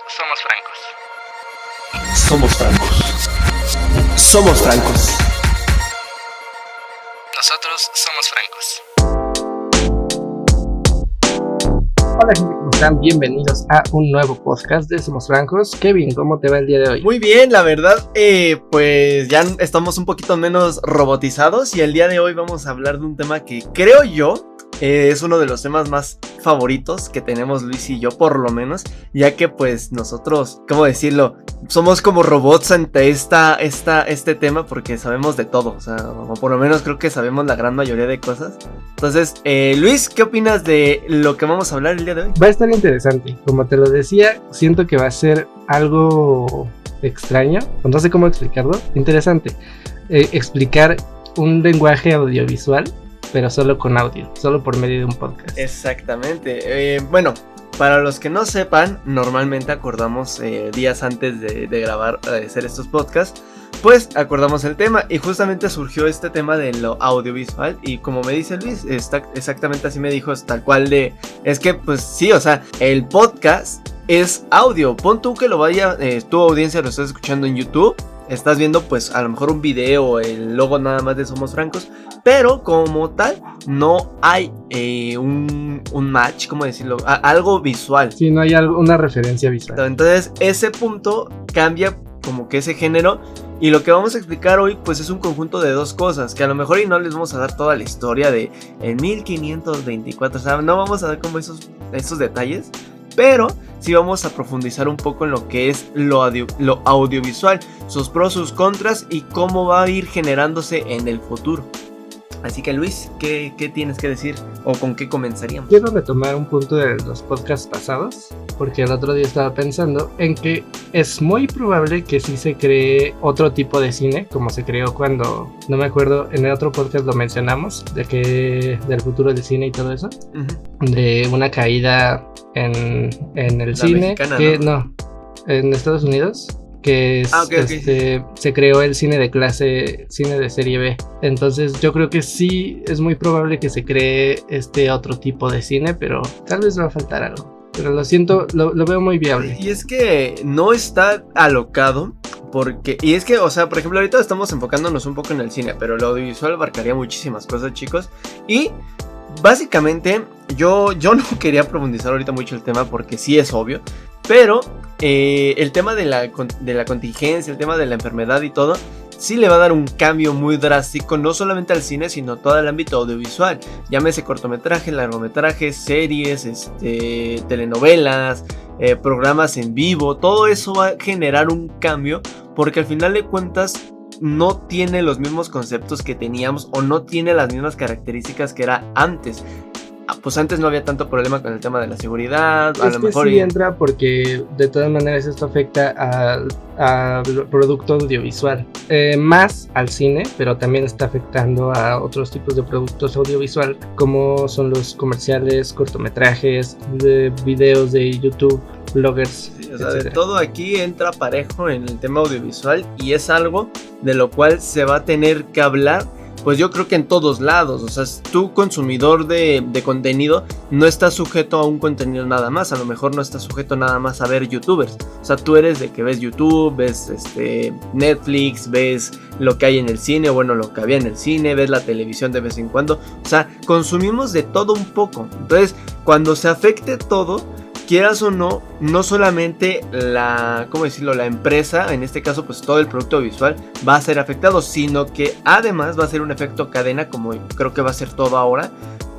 somos francos. Somos francos. Somos francos. Nosotros somos francos. Hola gente, ¿cómo están? Bienvenidos a un nuevo podcast de Somos Francos. Kevin, ¿cómo te va el día de hoy? Muy bien, la verdad, pues ya estamos un poquito menos robotizados y el día de hoy vamos a hablar de un tema que creo yo es uno de los temas más favoritos que tenemos Luis y yo, por lo menos, ya que pues nosotros, ¿cómo decirlo? Somos como robots ante este tema porque sabemos de todo, o sea, o por lo menos creo que sabemos la gran mayoría de cosas. Entonces, Luis, ¿qué opinas de lo que vamos a hablar el día de hoy? Va a estar interesante, como te lo decía, siento que va a ser algo extraño, no sé cómo explicarlo, interesante, explicar un lenguaje audiovisual, pero solo con audio, solo por medio de un podcast. Exactamente. Bueno, para los que no sepan, normalmente acordamos días antes de grabar, de hacer estos podcasts, pues acordamos el tema y justamente surgió este tema de lo audiovisual y como me dice Luis, exactamente así me dijo, tal cual es que pues sí, o sea, el podcast es audio, pon tú que lo vaya, tu audiencia lo estás escuchando en YouTube, estás viendo pues a lo mejor un video, el logo nada más de Somos Francos, pero como tal no hay un match, ¿cómo decirlo? Algo visual. Sí, no hay una referencia visual. Entonces ese punto cambia como que ese género y lo que vamos a explicar hoy pues es un conjunto de dos cosas que a lo mejor y no les vamos a dar toda la historia de en 1524, o sea, no vamos a dar como esos detalles, pero sí vamos a profundizar un poco en lo que es lo audiovisual, sus pros, sus contras y cómo va a ir generándose en el futuro. Así que Luis, ¿qué tienes que decir o con qué comenzaríamos? Quiero retomar un punto de los podcasts pasados, porque el otro día estaba pensando en que es muy probable que sí se cree otro tipo de cine, como se creó cuando, no me acuerdo, en el otro podcast lo mencionamos, del futuro del cine y todo eso, de una caída en el la cine, mexicana, que no, en Estados Unidos, que es, okay. Se creó el cine de clase, cine de serie B. Entonces yo creo que sí es muy probable que se cree este otro tipo de cine, pero tal vez va a faltar algo. Pero lo siento, lo veo muy viable. Y es que no está alocado, porque, y es que, o sea, por ejemplo, ahorita estamos enfocándonos un poco en el cine, pero lo audiovisual abarcaría muchísimas cosas, chicos. Y básicamente, yo no quería profundizar ahorita mucho el tema porque sí es obvio, pero el tema de la contingencia, el tema de la enfermedad y todo, sí le va a dar un cambio muy drástico, no solamente al cine, sino a todo el ámbito audiovisual. Llámese cortometraje, largometrajes, series, telenovelas, programas en vivo, todo eso va a generar un cambio, porque al final de cuentas no tiene los mismos conceptos que teníamos o no tiene las mismas características que era antes. Pues antes no había tanto problema con el tema de la seguridad. A lo mejor sí entra porque de todas maneras esto afecta al producto audiovisual, más al cine, pero también está afectando a otros tipos de productos audiovisual, como son los comerciales, cortometrajes, de videos de YouTube, bloggers, sí, o sea, de todo aquí entra parejo en el tema audiovisual y es algo de lo cual se va a tener que hablar. Pues yo creo que en todos lados, o sea, tú consumidor de contenido no estás sujeto a un contenido nada más, a lo mejor no estás sujeto nada más a ver youtubers, o sea, tú eres de que ves YouTube, ves Netflix, ves lo que hay en el cine, bueno, lo que había en el cine, ves la televisión de vez en cuando, o sea, consumimos de todo un poco, entonces cuando se afecte todo, quieras o no, no solamente la empresa, en este caso pues todo el producto visual va a ser afectado, sino que además va a ser un efecto cadena, como creo que va a ser todo ahora,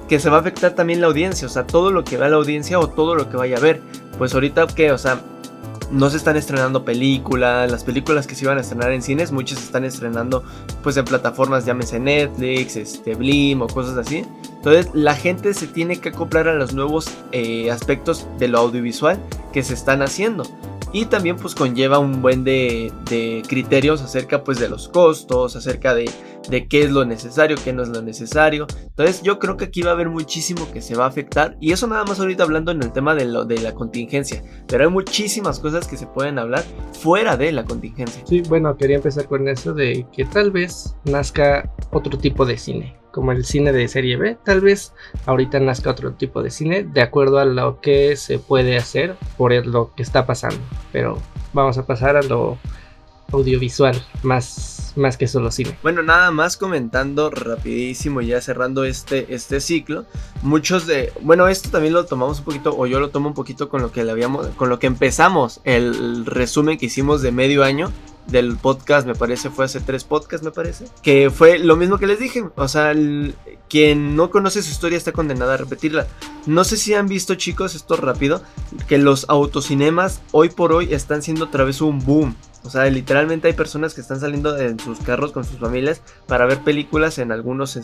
que se va a afectar también la audiencia, o sea, todo lo que vea la audiencia o todo lo que vaya a ver, pues ahorita que, o sea, no se están estrenando películas, las películas que se iban a estrenar en cines, muchas se están estrenando pues en plataformas, llámese Netflix, Blim o cosas así. Entonces la gente se tiene que acoplar a los nuevos aspectos de lo audiovisual que se están haciendo. Y también pues conlleva un buen de criterios acerca pues de los costos, acerca de qué es lo necesario, qué no es lo necesario. Entonces yo creo que aquí va a haber muchísimo que se va a afectar. Y eso nada más ahorita hablando en el tema de la contingencia. Pero hay muchísimas cosas que se pueden hablar fuera de la contingencia. Sí, bueno, quería empezar con eso de que tal vez nazca otro tipo de cine. como el cine de serie B. Tal vez ahorita nazca otro tipo de cine de acuerdo a lo que se puede hacer por lo que está pasando. Pero vamos a pasar a lo audiovisual, más que solo cine. Bueno, nada más comentando rapidísimo, ya cerrando este ciclo. Bueno, esto también lo tomamos un poquito, o yo lo tomo un poquito con lo que empezamos el resumen que hicimos de medio año del podcast, me parece, fue hace 3 podcasts, me parece, que fue lo mismo que les dije, o sea, quien no conoce su historia está condenada a repetirla. No sé si han visto, chicos, esto rápido, que los autocinemas hoy por hoy están siendo otra vez un boom. O sea, literalmente hay personas que están saliendo en sus carros con sus familias para ver películas en algunos,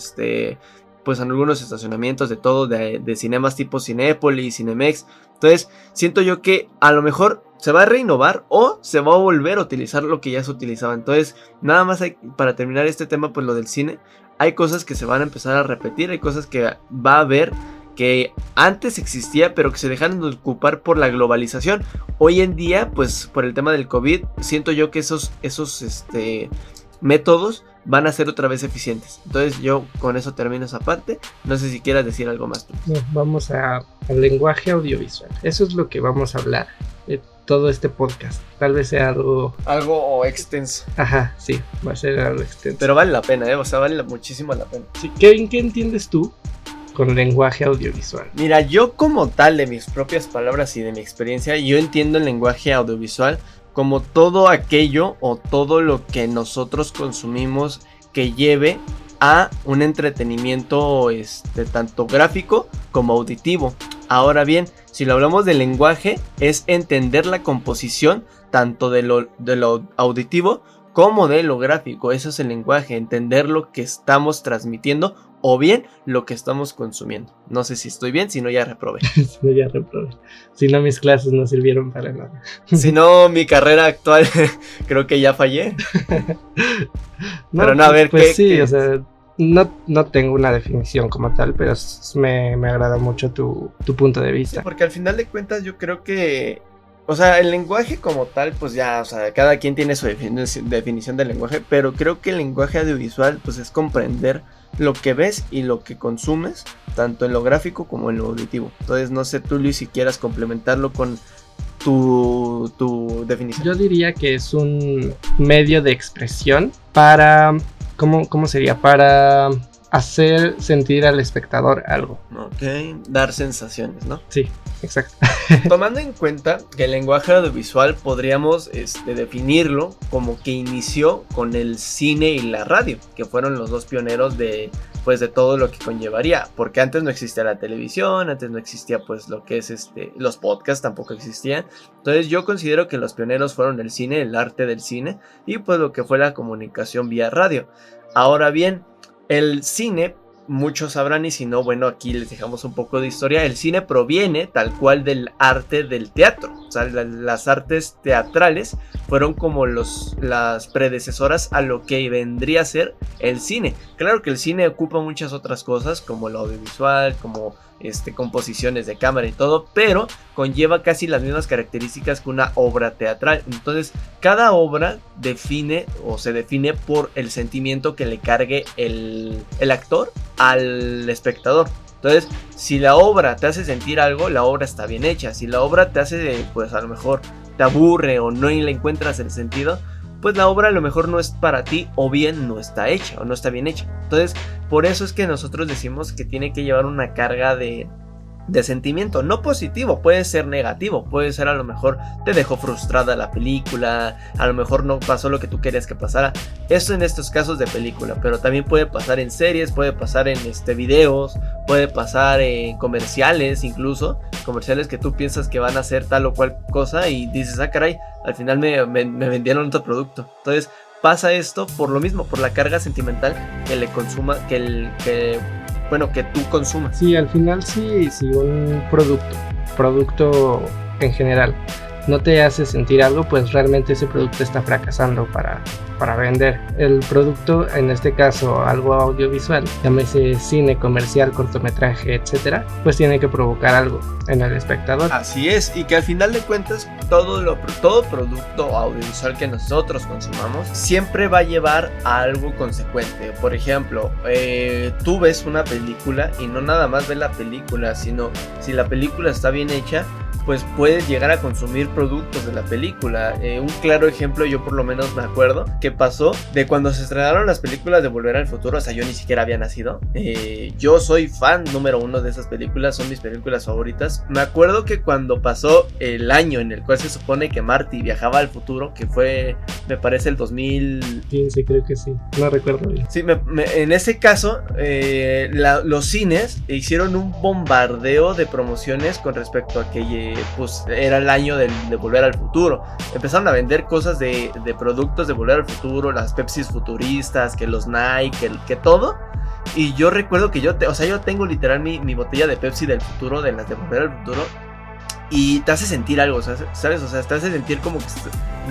pues en algunos estacionamientos de todo, de cinemas tipo Cinépolis, Cinemex. Entonces, siento yo que a lo mejor se va a reinnovar o se va a volver a utilizar lo que ya se utilizaba. Entonces, nada más para terminar este tema, pues lo del cine, hay cosas que se van a empezar a repetir, hay cosas que va a haber que antes existía pero que se dejaron de ocupar por la globalización. Hoy en día, pues por el tema del COVID, siento yo que esos métodos van a ser otra vez eficientes. Entonces yo con eso termino esa parte. No sé si quieras decir algo más tú. No, vamos al lenguaje audiovisual. Eso es lo que vamos a hablar de todo este podcast. Tal vez sea algo extenso. Ajá, sí, va a ser algo extenso. Pero vale la pena, o sea, vale muchísimo la pena. Sí, ¿qué entiendes tú con lenguaje audiovisual? Mira, yo como tal, de mis propias palabras y de mi experiencia, yo entiendo el lenguaje audiovisual como todo aquello o todo lo que nosotros consumimos que lleve a un entretenimiento tanto gráfico como auditivo. Ahora bien, si lo hablamos de lenguaje, es entender la composición tanto de lo auditivo como de lo gráfico. Eso es el lenguaje, entender lo que estamos transmitiendo o bien lo que estamos consumiendo. No sé si estoy bien, si no ya reprobé. Si no, mis clases no sirvieron para nada. Si no, mi carrera actual creo que ya fallé. No, pero no, a ver, pues sí, o sea, no tengo una definición como tal, pero me agrada mucho tu punto de vista. Sí, porque al final de cuentas yo creo que, o sea, el lenguaje como tal, pues ya, o sea, cada quien tiene su definición del lenguaje, pero creo que el lenguaje audiovisual, pues es comprender lo que ves y lo que consumes, tanto en lo gráfico como en lo auditivo. Entonces, no sé tú, Luis, si quieras complementarlo con tu definición. Yo diría que es un medio de expresión para, ¿cómo sería? Para hacer sentir al espectador algo. Ok, dar sensaciones, ¿no? Sí, exacto. Tomando en cuenta que el lenguaje audiovisual podríamos definirlo como que inició con el cine y la radio, que fueron los dos pioneros de todo lo que conllevaría, porque antes no existía la televisión, antes no existía pues lo que es los podcasts tampoco existían. Entonces yo considero que los pioneros fueron el cine, el arte del cine y pues lo que fue la comunicación vía radio. Ahora bien, el cine, muchos sabrán y si no, bueno, aquí les dejamos un poco de historia. El cine proviene tal cual del arte del teatro. O sea, las artes teatrales fueron como las predecesoras a lo que vendría a ser el cine. Claro que el cine ocupa muchas otras cosas como lo audiovisual, como composiciones de cámara y todo, pero conlleva casi las mismas características que una obra teatral. Entonces, cada obra se define por el sentimiento que le cargue el actor al espectador. Entonces, si la obra te hace sentir algo, la obra está bien hecha. Si la obra te hace, pues a lo mejor te aburre o no le encuentras el sentido, pues la obra a lo mejor no es para ti o bien no está hecha o no está bien hecha. Entonces, por eso es que nosotros decimos que tiene que llevar una carga de sentimiento, no positivo, puede ser negativo, puede ser a lo mejor te dejó frustrada la película, a lo mejor no pasó lo que tú querías que pasara. Esto en estos casos de película, pero también puede pasar en series, puede pasar en videos, puede pasar en comerciales, incluso comerciales que tú piensas que van a hacer tal o cual cosa y dices, ah caray, al final me vendieron otro producto. Entonces pasa esto por lo mismo, por la carga sentimental que le consuma, que tú consumas. Sí, al final sí un producto en general no te hace sentir algo, pues realmente ese producto está fracasando para vender. El producto, en este caso algo audiovisual, llámese cine, comercial, cortometraje, etcétera, pues tiene que provocar algo en el espectador. Así es, y que al final de cuentas todo producto audiovisual que nosotros consumamos siempre va a llevar a algo consecuente. Por ejemplo, tú ves una película y no nada más ves la película, sino si la película está bien hecha, pues puedes llegar a consumir productos de la película. Un claro ejemplo, yo por lo menos me acuerdo que pasó de cuando se estrenaron las películas de Volver al Futuro. O sea, yo ni siquiera había nacido. Yo soy fan número 1 de esas películas, son mis películas favoritas. Me acuerdo que cuando pasó el año en el cual se supone que Marty viajaba al futuro, que fue, me parece, el 2015, creo que sí, no recuerdo bien. Sí, en ese caso, los cines hicieron un bombardeo de promociones con respecto a que pues era el año de Volver al Futuro. Empezaron a vender cosas de productos de Volver al Futuro, las Pepsis futuristas, que los Nike, que todo. Y yo recuerdo que yo tengo literal mi botella de Pepsi del futuro, de las de Volver al Futuro. Y te hace sentir algo, ¿sabes? O sea, te hace sentir como que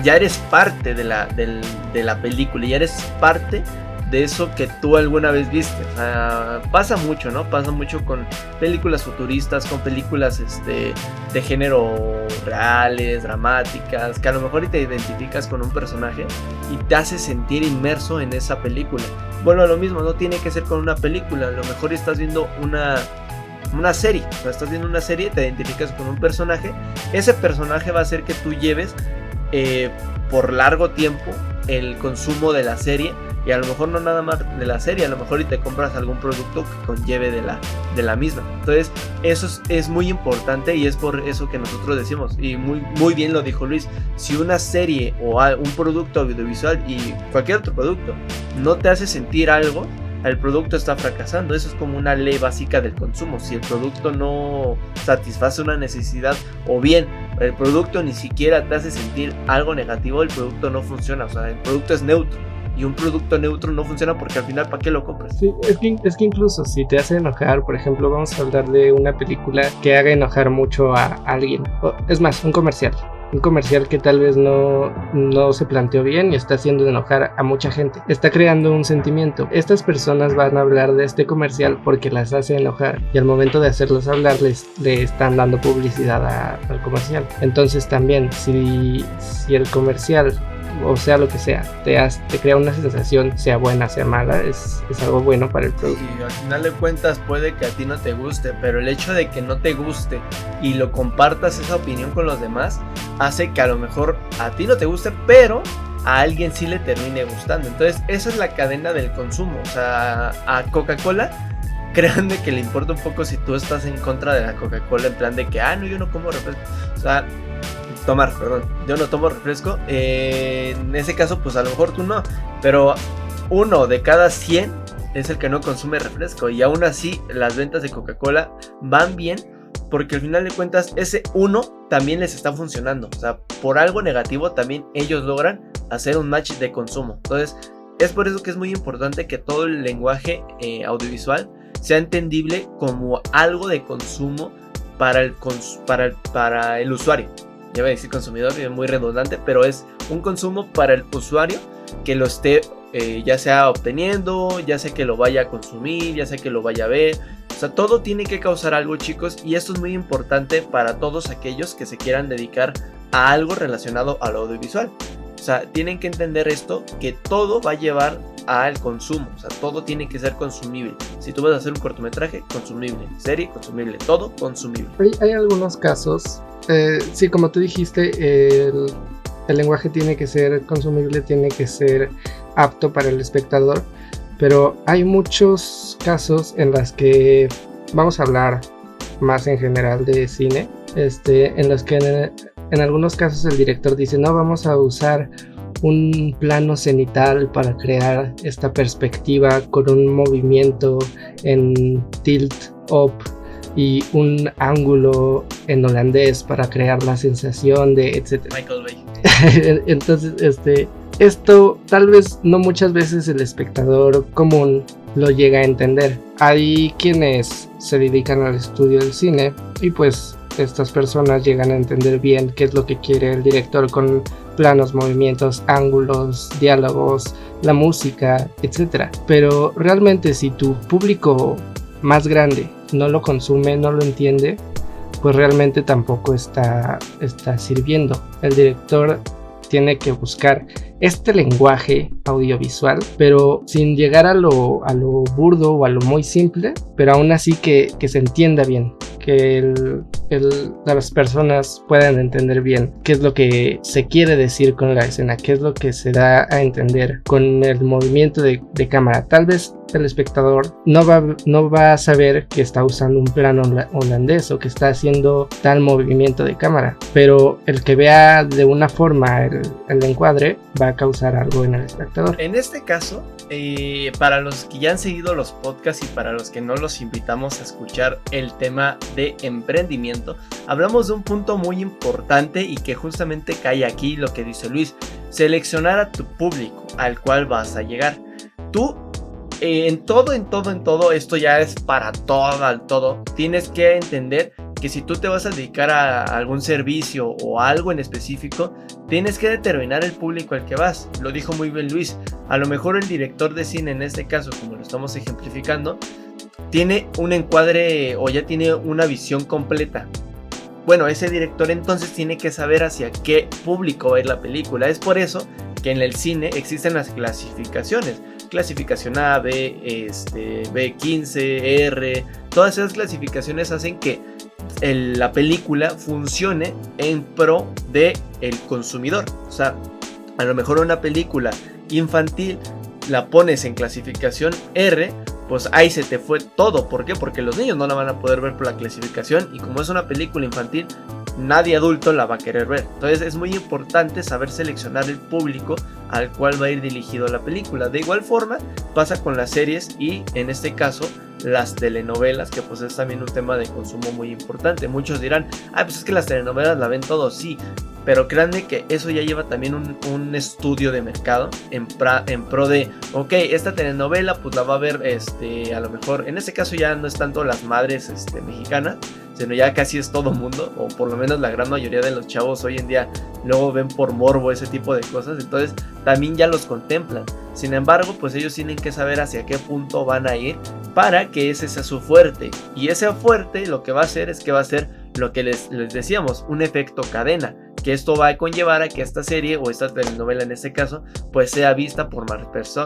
ya eres parte de la película, ya eres parte de eso que tú alguna vez viste. O sea, pasa mucho, ¿no? Pasa mucho con películas futuristas, con películas de género reales, dramáticas, que a lo mejor te identificas con un personaje y te hace sentir inmerso en esa película. Bueno, lo mismo, no tiene que ser con una película, a lo mejor estás viendo una serie, o sea, estás viendo una serie, te identificas con un personaje, ese personaje va a hacer que tú lleves por largo tiempo el consumo de la serie, y a lo mejor no nada más de la serie, a lo mejor y te compras algún producto que conlleve de la misma. Entonces eso es muy importante, y es por eso que nosotros decimos, y muy bien lo dijo Luis, si una serie o un producto audiovisual y cualquier otro producto no te hace sentir algo, el producto está fracasando. Eso es como una ley básica del consumo. Si el producto no satisface una necesidad, o bien el producto ni siquiera te hace sentir algo negativo, el producto no funciona. O sea, el producto es neutro, y un producto neutro no funciona, porque al final, ¿para qué lo compras? Sí, es que incluso si te hace enojar, por ejemplo, vamos a hablar de una película que haga enojar mucho a alguien, es más, un comercial que tal vez no se planteó bien y está haciendo enojar a mucha gente, está creando un sentimiento. Estas personas van a hablar de este comercial porque las hace enojar, y al momento de hacerlos hablar le están dando publicidad al comercial. Entonces también, si el comercial, o sea lo que sea, te crea una sensación, sea buena, sea mala, es algo bueno para el producto. Y al final de cuentas puede que a ti no te guste, pero el hecho de que no te guste y lo compartas esa opinión con los demás, hace que a lo mejor a ti no te guste, pero a alguien sí le termine gustando. Entonces esa es la cadena del consumo. O sea, a Coca-Cola, créanme que le importa un poco si tú estás en contra de la Coca-Cola, en plan de que, no, yo no como refresco. O sea, yo no tomo refresco. En ese caso, pues a lo mejor tú no, pero 1 de cada 100 es el que no consume refresco, y aún así las ventas de Coca-Cola van bien, porque al final de cuentas ese 1 también les está funcionando. O sea, por algo negativo también ellos logran hacer un match de consumo. Entonces es por eso que es muy importante que todo el lenguaje audiovisual sea entendible como algo de consumo para el usuario. Ya voy a decir consumidor, es muy redundante, pero es un consumo para el usuario que lo esté ya sea obteniendo, ya sea que lo vaya a consumir, ya sea que lo vaya a ver. O sea, todo tiene que causar algo, chicos, y esto es muy importante para todos aquellos que se quieran dedicar a algo relacionado al audiovisual. O sea, tienen que entender esto, que todo va a llevar al consumo. O sea, todo tiene que ser consumible. Si tú vas a hacer un cortometraje, consumible. Serie, consumible. Todo consumible. Hay algunos casos, sí, como tú dijiste, el lenguaje tiene que ser consumible, tiene que ser apto para el espectador, pero hay muchos casos en los que vamos a hablar más en general de cine, en los que en algunos casos el director dice, no, vamos a usar un plano cenital para crear esta perspectiva con un movimiento en tilt up y un ángulo en holandés para crear la sensación de etcétera. Michael Bay. Entonces, esto tal vez no muchas veces el espectador común lo llega a entender. Hay quienes se dedican al estudio del cine y pues estas personas llegan a entender bien qué es lo que quiere el director con planos, movimientos, ángulos, diálogos, la música, etc. Pero realmente si tu público más grande no lo consume, no lo entiende, pues realmente tampoco está sirviendo. El director tiene que buscar este lenguaje audiovisual, pero sin llegar a lo burdo o a lo muy simple, pero aún así que se entienda bien, que las personas puedan entender bien qué es lo que se quiere decir con la escena, qué es lo que se da a entender con el movimiento de cámara. Tal vez el espectador no va a saber que está usando un plano holandés o que está haciendo tal movimiento de cámara, pero el que vea de una forma el encuadre va a causar algo en el espectador. En este caso, para los que ya han seguido los podcasts y para los que no, los invitamos a escuchar el tema de emprendimiento. Hablamos de un punto muy importante y que justamente cae aquí lo que dice Luis: seleccionar a tu público al cual vas a llegar. Tú en todo, esto ya es para todo, tienes que entender que si tú te vas a dedicar a algún servicio o a algo en específico, tienes que determinar el público al que vas. Lo dijo muy bien Luis, a lo mejor el director de cine, en este caso, como lo estamos ejemplificando, tiene un encuadre o ya tiene una visión completa. Bueno, ese director entonces tiene que saber hacia qué público va a ir la película. Es por eso que en el cine existen las clasificaciones. Clasificación A, B, B15, R. Todas esas clasificaciones hacen que la película funcione en pro del consumidor. O sea, a lo mejor una película infantil la pones en clasificación R, pues ahí se te fue todo. ¿Por qué? Porque los niños no la van a poder ver por la clasificación, y como es una película infantil, nadie adulto la va a querer ver. Entonces es muy importante saber seleccionar el público al cual va a ir dirigido la película. De igual forma pasa con las series y en este caso las telenovelas, que pues es también un tema de consumo muy importante. Muchos dirán, pues es que las telenovelas la ven todos, sí, pero créanme que eso ya lleva también un estudio de mercado en pro de, ok, esta telenovela pues la va a ver a lo mejor, en este caso ya no es tanto las madres mexicanas, sino ya casi es todo mundo, o por lo menos la gran mayoría de los chavos hoy en día luego ven por morbo ese tipo de cosas, entonces también ya los contemplan. Sin embargo, pues ellos tienen que saber hacia qué punto van a ir para que ese sea su fuerte, y ese fuerte lo que va a hacer es que va a ser lo que les decíamos, un efecto cadena, que esto va a conllevar a que esta serie o esta telenovela en este caso pues sea vista por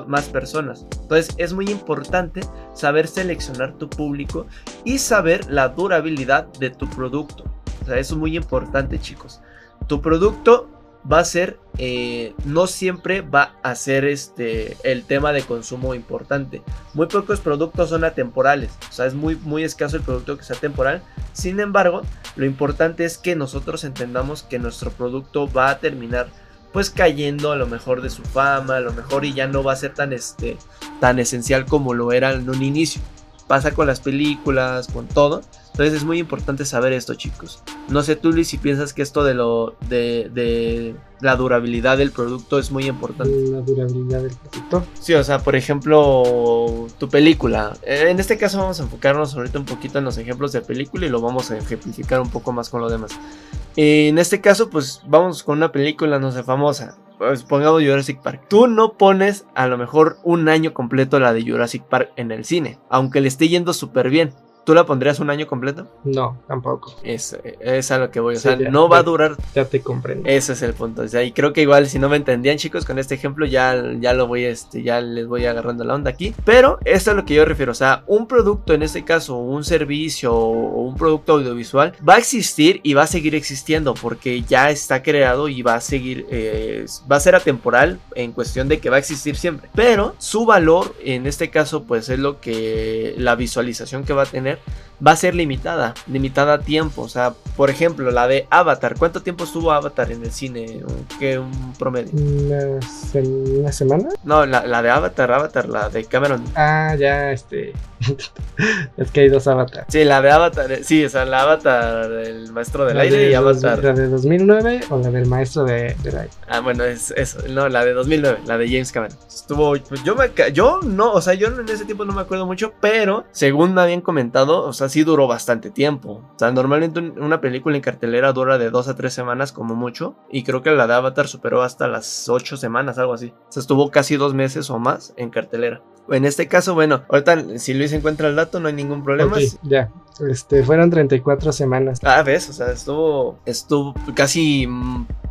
más personas. Entonces es muy importante saber seleccionar tu público y saber la durabilidad de tu producto. O sea, eso es muy importante, chicos. Tu producto va a ser, no siempre va a ser el tema de consumo importante. Muy pocos productos son atemporales, o sea, es muy escaso el producto que sea temporal. Sin embargo, lo importante es que nosotros entendamos que nuestro producto va a terminar pues cayendo a lo mejor de su fama, a lo mejor, y ya no va a ser tan esencial como lo era en un inicio. Pasa con las películas, con todo. Entonces es muy importante saber esto, chicos. No sé tú, Luis, si piensas que esto de la durabilidad del producto es muy importante. La durabilidad del producto. Sí, o sea, por ejemplo, tu película. En este caso vamos a enfocarnos ahorita un poquito en los ejemplos de película y lo vamos a ejemplificar un poco más con lo demás. En este caso, pues vamos con una película, no sé, famosa. Pues pongamos Jurassic Park. Tú no pones a lo mejor un año completo la de Jurassic Park en el cine, aunque le esté yendo súper bien. ¿Tú la pondrías un año completo? No, tampoco. Es a lo que voy, o Sí, sea, ya, no va a durar. Ya te comprendo. Ese es el punto, o sea, y creo que igual si no me entendían, chicos, con este ejemplo ya lo voy, ya les voy agarrando la onda aquí. Pero esto es a lo que yo refiero, o sea, un producto, en este caso, un servicio o un producto audiovisual va a existir y va a seguir existiendo porque ya está creado y va a seguir, va a ser atemporal en cuestión de que va a existir siempre. Pero su valor, en este caso, pues es lo que la visualización que va a tener va a ser limitada a tiempo. O sea, por ejemplo, la de Avatar. ¿Cuánto tiempo estuvo Avatar en el cine? ¿Qué un promedio? ¿Una semana? No, la de Avatar, la de Cameron. Ya, es que hay dos Avatar. Sí, la de Avatar, sí, o sea, la Avatar, el maestro del aire y Avatar. ¿La de 2009 o la del maestro del aire? Bueno, es eso, no, la de 2009, la de James Cameron. Estuvo, pues yo no, o sea, yo en ese tiempo no me acuerdo mucho, pero según me habían comentado, o sea, sea, sí duró bastante tiempo. O sea, normalmente una película en cartelera dura de 2 a 3 semanas como mucho. Y creo que la de Avatar superó hasta las 8 semanas, algo así. O sea, estuvo casi 2 meses o más en cartelera. En este caso, bueno, ahorita si Luis encuentra el dato no hay ningún problema. Ok, ya. Fueron 34 semaandas. Ah, ves, o sea, estuvo casi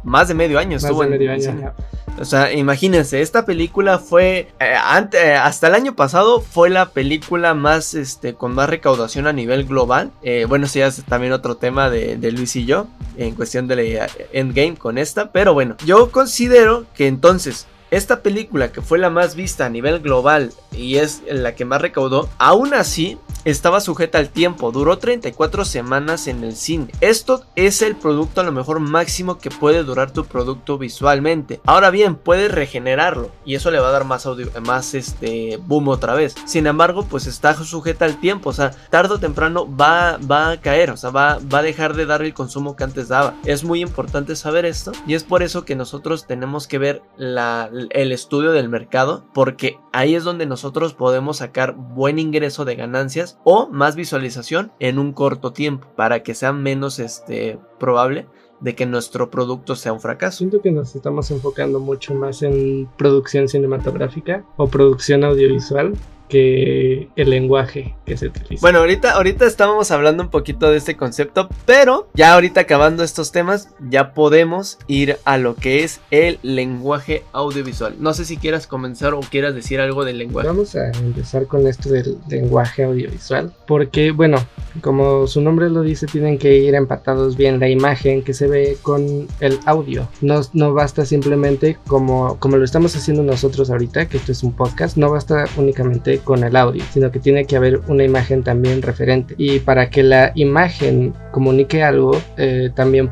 más de medio año. Más de medio año. O sea, imagínense, esta película fue, hasta el año pasado, fue la película más, con más recaudación a nivel global. Bueno, sí, es también otro tema de Luis y yo, en cuestión de Endgame con esta. Pero bueno, yo considero que entonces, esta película que fue la más vista a nivel global y es la que más recaudó, aún así estaba sujeta al tiempo, duró 34 semanas en el cine. Esto es el producto a lo mejor máximo que puede durar tu producto visualmente. Ahora bien, puedes regenerarlo y eso le va a dar más boom otra vez. Sin embargo, pues está sujeta al tiempo, o sea, tarde o temprano va a caer, o sea, va a dejar de dar el consumo que antes daba. Es muy importante saber esto y es por eso que nosotros tenemos que ver el estudio del mercado, porque ahí es donde nosotros podemos sacar buen ingreso de ganancias o más visualización en un corto tiempo, para que sea menos probable de que nuestro producto sea un fracaso. Siento que nos estamos enfocando mucho más en producción cinematográfica o producción audiovisual que el lenguaje que se utiliza. Bueno, ahorita estábamos hablando un poquito de este concepto, pero ya ahorita acabando estos temas, ya podemos ir a lo que es el lenguaje audiovisual. No sé si quieras comenzar o quieras decir algo del lenguaje. Vamos a empezar con esto del lenguaje audiovisual, porque bueno, como su nombre lo dice, tienen que ir empatados bien la imagen que se ve con el audio. No basta simplemente como lo estamos haciendo nosotros ahorita, que esto es un podcast, no basta únicamente con el audio, sino que tiene que haber una imagen también referente, y para que la imagen comunique algo, también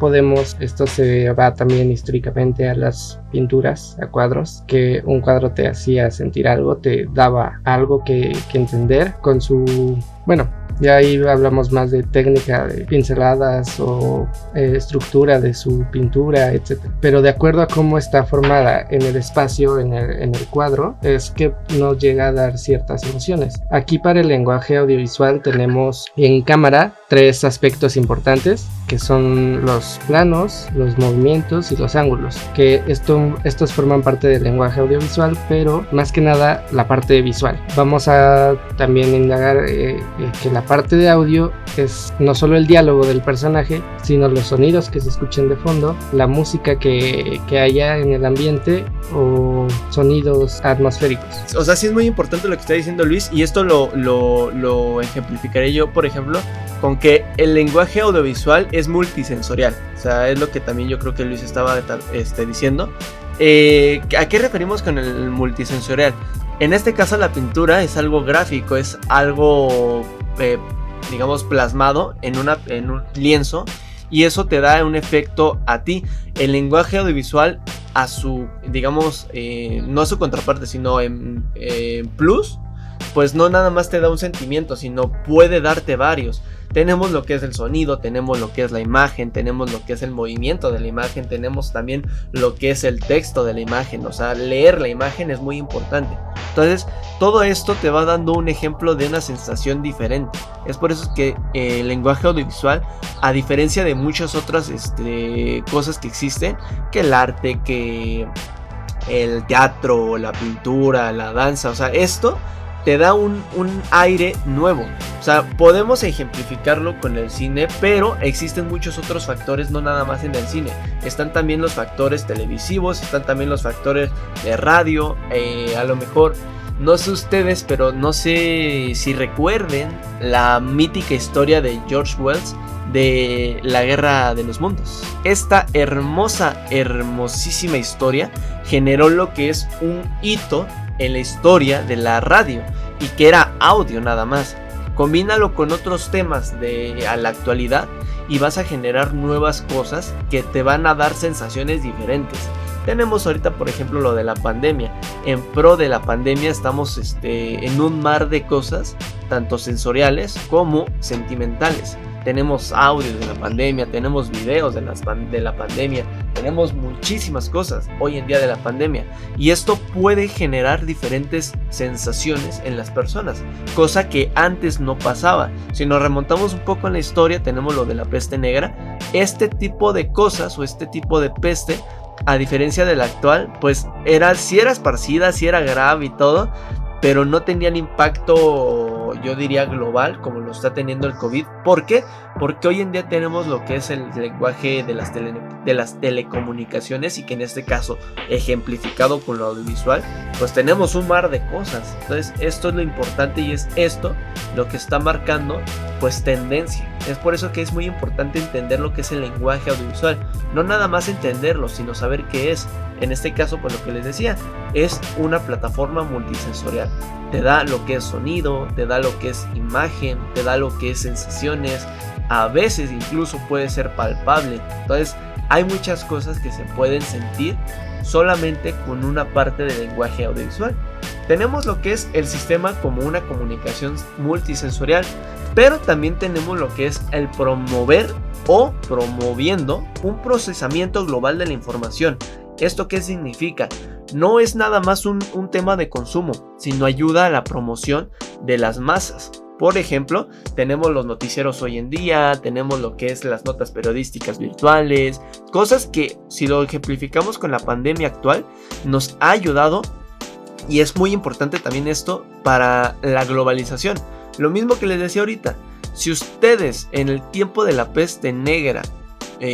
esto se va también históricamente a las pinturas, a cuadros, que un cuadro te hacía sentir algo, te daba algo que entender con su, bueno, ya ahí hablamos más de técnica de pinceladas o estructura de su pintura, etc. Pero de acuerdo a cómo está formada en el espacio, en el cuadro, es que nos llega a dar ciertas emociones. Aquí para el lenguaje audiovisual tenemos en cámara 3 aspectos importantes, que son los planos, los movimientos y los ángulos, que estos forman parte del lenguaje audiovisual, pero más que nada la parte visual. Vamos a también indagar que la parte de audio es no solo el diálogo del personaje, sino los sonidos que se escuchen de fondo, la música que haya en el ambiente o sonidos atmosféricos. O sea, sí es muy importante lo que está diciendo Luis, y esto lo ejemplificaré yo, por ejemplo, con que el lenguaje audiovisual es multisensorial. O sea, es lo que también yo creo que Luis estaba diciendo. ¿A qué referimos con el multisensorial? En este caso la pintura es algo gráfico, es algo digamos plasmado en un lienzo, y eso te da un efecto a ti. El lenguaje audiovisual a su, digamos, no a su contraparte, sino en plus, pues no nada más te da un sentimiento, sino puede darte varios. Tenemos lo que es el sonido, tenemos lo que es la imagen, tenemos lo que es el movimiento de la imagen, tenemos también lo que es el texto de la imagen. O sea, leer la imagen es muy importante. Entonces, todo esto te va dando un ejemplo de una sensación diferente. Es por eso que el lenguaje audiovisual, a diferencia de muchas otras cosas que existen, que el arte, que el teatro, la pintura, la danza, o sea, esto te da un aire nuevo. O sea, podemos ejemplificarlo con el cine, pero existen muchos otros factores, no nada más en el cine. Están también los factores televisivos, están también los factores de radio. A lo mejor, no sé ustedes, pero no sé si recuerden la mítica historia de George Wells de la Guerra de los Mundos. Esta hermosísima historia generó lo que es un hito en la historia de la radio, y que era audio nada más. Combínalo con otros temas a la actualidad y vas a generar nuevas cosas que te van a dar sensaciones diferentes. Tenemos ahorita, por ejemplo, lo de la pandemia. En pro de la pandemia estamos en un mar de cosas, tanto sensoriales como sentimentales. tenemos audios de la pandemia, tenemos videos de la pandemia, tenemos muchísimas cosas hoy en día de la pandemia, y esto puede generar diferentes sensaciones en las personas, cosa que antes no pasaba. Si nos remontamos un poco en la historia, tenemos lo de la peste negra. Este tipo de cosas o este tipo de peste, a diferencia de la actual, pues sí era esparcida, sí era grave y todo, pero no tenían impacto, yo diría, global como lo está teniendo el COVID. ¿Por qué? Porque hoy en día tenemos lo que es el lenguaje de las telecomunicaciones, y que en este caso, ejemplificado con lo audiovisual, pues tenemos un mar de cosas. Entonces esto es lo importante, y es esto lo que está marcando pues tendencia. Es por eso que es muy importante entender lo que es el lenguaje audiovisual, no nada más entenderlo, sino saber qué es. En este caso, pues lo que les decía, es una plataforma multisensorial. Te da lo que es sonido, te da lo que es imagen, te da lo que es sensaciones, a veces incluso puede ser palpable. Entonces hay muchas cosas que se pueden sentir solamente con una parte del lenguaje audiovisual. Tenemos lo que es el sistema como una comunicación multisensorial, pero también tenemos lo que es el promover o promoviendo un procesamiento global de la información. ¿Esto qué significa? No es nada más un tema de consumo, sino ayuda a la promoción de las masas. Por ejemplo, tenemos los noticieros hoy en día, tenemos lo que es las notas periodísticas virtuales, cosas que, si lo ejemplificamos con la pandemia actual, nos ha ayudado, y es muy importante también esto para la globalización. Lo mismo que les decía ahorita, si ustedes en el tiempo de la peste negra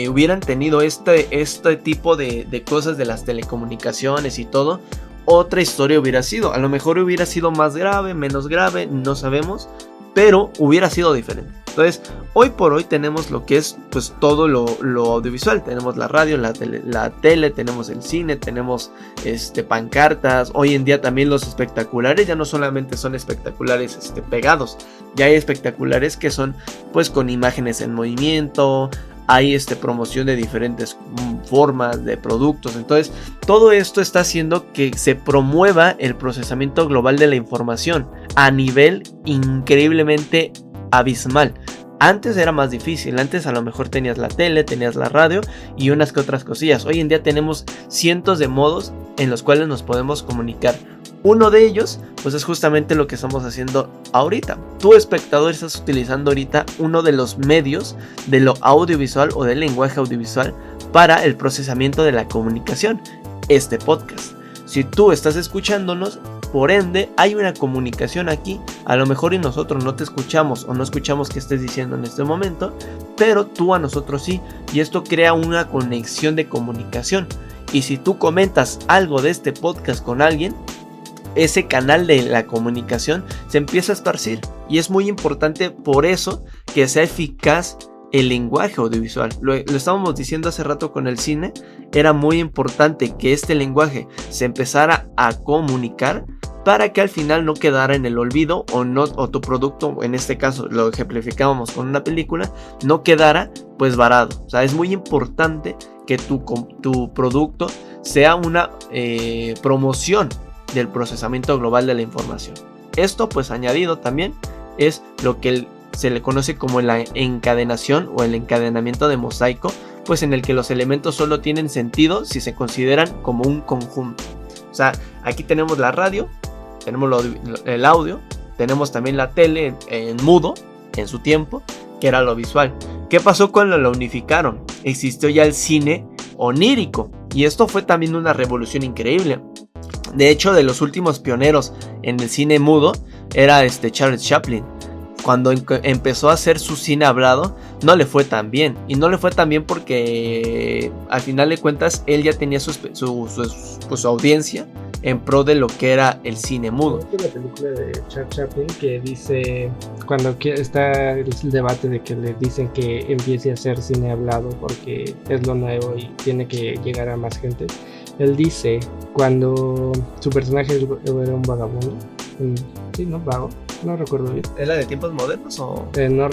hubieran tenido este tipo de cosas de las telecomunicaciones y todo, otra historia hubiera sido. A lo mejor hubiera sido más grave, menos grave, no sabemos, pero hubiera sido diferente. Entonces, hoy por hoy tenemos lo que es pues todo lo audiovisual. Tenemos la radio, la tele, tenemos el cine, tenemos pancartas. Hoy en día también los espectaculares ya no solamente son espectaculares pegados, ya hay espectaculares que son pues con imágenes en movimiento. Hay promoción de diferentes formas de productos. Entonces todo esto está haciendo que se promueva el procesamiento global de la información a nivel increíblemente abismal. Antes era más difícil, antes a lo mejor tenías la tele, tenías la radio y unas que otras cosillas. Hoy en día tenemos cientos de modos en los cuales nos podemos comunicar. Uno de ellos pues es justamente lo que estamos haciendo ahorita. Tu espectador, estás utilizando ahorita uno de los medios de lo audiovisual o del lenguaje audiovisual para el procesamiento de la comunicación, este podcast. Si tú estás escuchándonos, por ende hay una comunicación aquí. A lo mejor y nosotros no te escuchamos o no escuchamos qué estés diciendo en este momento, pero tú a nosotros sí, y esto crea una conexión de comunicación. Y si tú comentas algo de este podcast con alguien, ese canal de la comunicación se empieza a esparcir, y es muy importante por eso que sea eficaz el lenguaje audiovisual. Lo estábamos diciendo hace rato con el cine, era muy importante que este lenguaje se empezara a comunicar para que al final no quedara en el olvido, o tu producto, en este caso lo ejemplificábamos con una película, no quedara pues varado. O sea, es muy importante que tu producto sea una promoción del procesamiento global de la información. Esto pues añadido también es lo que se le conoce como la encadenación o el encadenamiento de mosaico, pues en el que los elementos solo tienen sentido si se consideran como un conjunto. O sea, aquí tenemos la radio, tenemos el audio, tenemos también la tele en mudo en su tiempo, que era lo visual. ¿Qué pasó cuando lo unificaron? Existió ya el cine onírico, y esto fue también una revolución increíble. De hecho, de los últimos pioneros en el cine mudo era Charles Chaplin. Cuando empezó a hacer su cine hablado, no le fue tan bien. Y no le fue tan bien porque al final de cuentas él ya tenía su audiencia en pro de lo que era el cine mudo. La película de Charles Chaplin que dice, cuando está el debate de que le dicen que empiece a hacer cine hablado porque es lo nuevo y tiene que llegar a más gente. Él dice, cuando su personaje era un vagabundo, sí, ¿no? Vago, no recuerdo bien. ¿Es la de tiempos modernos o...? No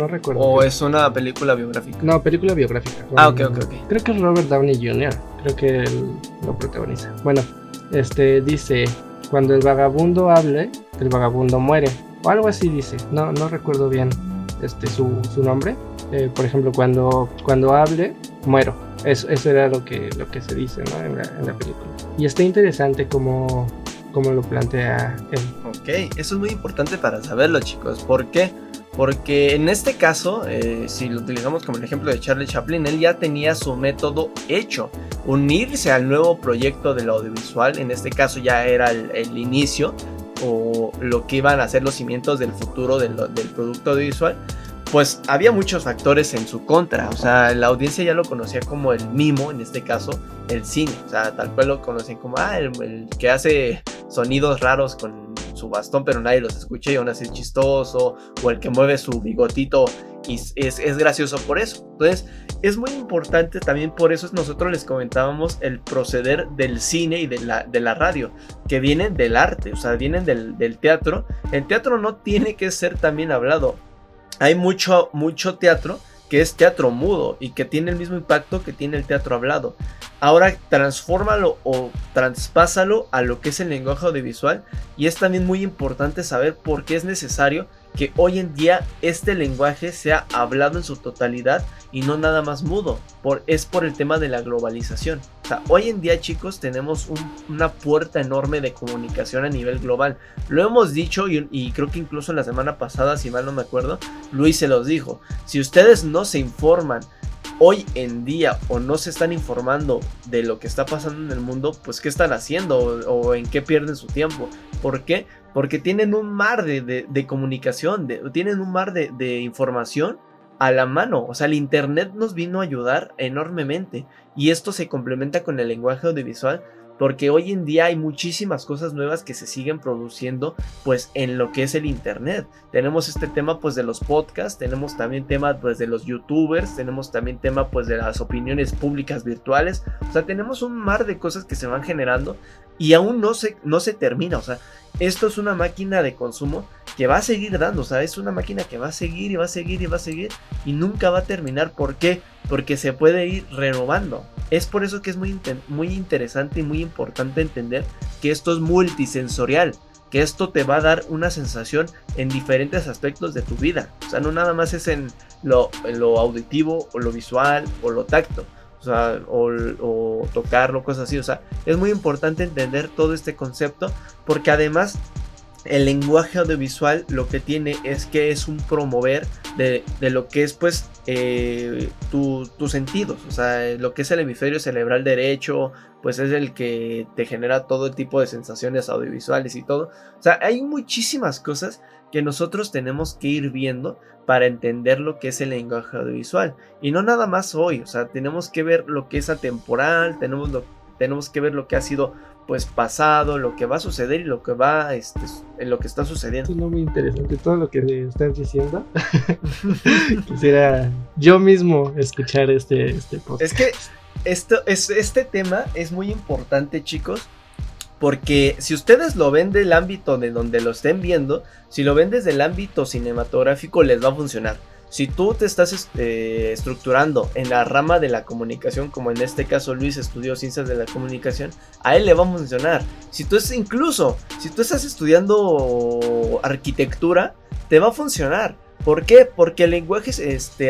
recuerdo. ¿O es una película biográfica? No, película biográfica. Ok. Creo que es Robert Downey Jr., creo que él lo protagoniza. Bueno, dice, cuando el vagabundo hable, el vagabundo muere, o algo así dice, no recuerdo bien. su nombre. Por ejemplo, cuando hable, muero. Eso era lo que se dice, ¿no? en la película. Y está interesante cómo lo plantea él. Ok, eso es muy importante para saberlo, chicos. ¿Por qué? Porque en este caso, si lo utilizamos como el ejemplo de Charlie Chaplin, él ya tenía su método hecho. Unirse al nuevo proyecto del audiovisual, en este caso ya era el inicio o lo que iban a ser los cimientos del futuro del producto audiovisual. Pues había muchos factores en su contra, o sea, la audiencia ya lo conocía como el mimo, en este caso, el cine, o sea, tal cual lo conocían como, el que hace sonidos raros con su bastón, pero nadie los escucha y aún así es chistoso, o el que mueve su bigotito y es gracioso por eso. Entonces, es muy importante también, por eso nosotros les comentábamos el proceder del cine y de la radio, que vienen del arte, o sea, vienen del teatro. El teatro no tiene que ser también hablado. Hay mucho teatro que es teatro mudo y que tiene el mismo impacto que tiene el teatro hablado. Ahora transfórmalo o transpásalo a lo que es el lenguaje audiovisual, y es también muy importante saber por qué es necesario que hoy en día este lenguaje sea hablado en su totalidad y no nada más mudo. Es por el tema de la globalización. O sea, hoy en día, chicos, tenemos una puerta enorme de comunicación a nivel global. Lo hemos dicho y creo que incluso la semana pasada, si mal no me acuerdo, Luis se los dijo. Si ustedes no se informan hoy en día o no se están informando de lo que está pasando en el mundo, pues ¿qué están haciendo o en qué pierden su tiempo? ¿Por qué? Porque tienen un mar de comunicación, tienen un mar de información a la mano. O sea, el internet nos vino a ayudar enormemente, y esto se complementa con el lenguaje audiovisual, porque hoy en día hay muchísimas cosas nuevas que se siguen produciendo pues en lo que es el internet. Tenemos este tema pues de los podcasts, tenemos también tema pues de los youtubers, tenemos también tema pues de las opiniones públicas virtuales. O sea, tenemos un mar de cosas que se van generando y aún no se termina. O sea, esto es una máquina de consumo que va a seguir dando, o sea, es una máquina que va a seguir y va a seguir y va a seguir y nunca va a terminar. ¿Por qué? Porque se puede ir renovando. Es por eso que es muy interesante y muy importante entender que esto es multisensorial, que esto te va a dar una sensación en diferentes aspectos de tu vida. O sea, no nada más es en lo auditivo o lo visual o lo tacto, o sea, o tocarlo, cosas así. O sea, es muy importante entender todo este concepto, porque además el lenguaje audiovisual lo que tiene es que es un promover de lo que es pues tus sentidos. O sea, lo que es el hemisferio cerebral derecho pues es el que te genera todo tipo de sensaciones audiovisuales y todo. O sea, hay muchísimas cosas que nosotros tenemos que ir viendo para entender lo que es el lenguaje audiovisual, y no nada más hoy. O sea, tenemos que ver lo que es atemporal, tenemos que ver lo que ha sido pues pasado, lo que va a suceder y lo que va lo que está sucediendo. Es muy interesante todo lo que estás diciendo. Quisiera yo mismo escuchar este podcast. Es que este tema es muy importante, chicos, porque si ustedes lo ven del ámbito de donde lo estén viendo, si lo ven desde el ámbito cinematográfico, les va a funcionar. Si tú te estás estructurando en la rama de la comunicación, como en este caso Luis estudió ciencias de la comunicación, a él le va a funcionar. Si tú estás estudiando arquitectura, te va a funcionar. ¿Por qué? Porque el lenguaje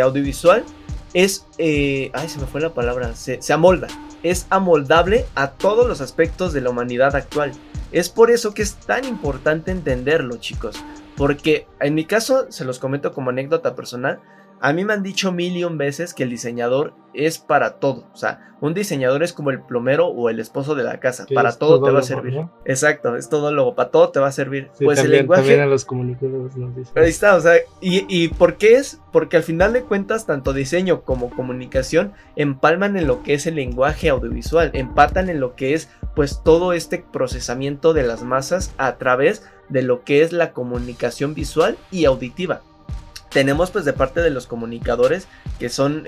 audiovisual es, se me fue la palabra, se amolda. Es amoldable a todos los aspectos de la humanidad actual. Es por eso que es tan importante entenderlo, chicos. Porque en mi caso, se los comento como anécdota personal, a mí me han dicho 1,000,000 veces que el diseñador es para todo. O sea, un diseñador es como el plomero o el esposo de la casa. Para todo te va a servir. ¿No? Exacto, es todólogo, para todo te va a servir. Sí, pues también, el lenguaje... También a los comunicadores nos dicen. Ahí está, o sea, ¿y por qué es? Porque al final de cuentas, tanto diseño como comunicación empalman en lo que es el lenguaje audiovisual, empatan en lo que es pues todo este procesamiento de las masas a través de lo que es la comunicación visual y auditiva. Tenemos pues de parte de los comunicadores que son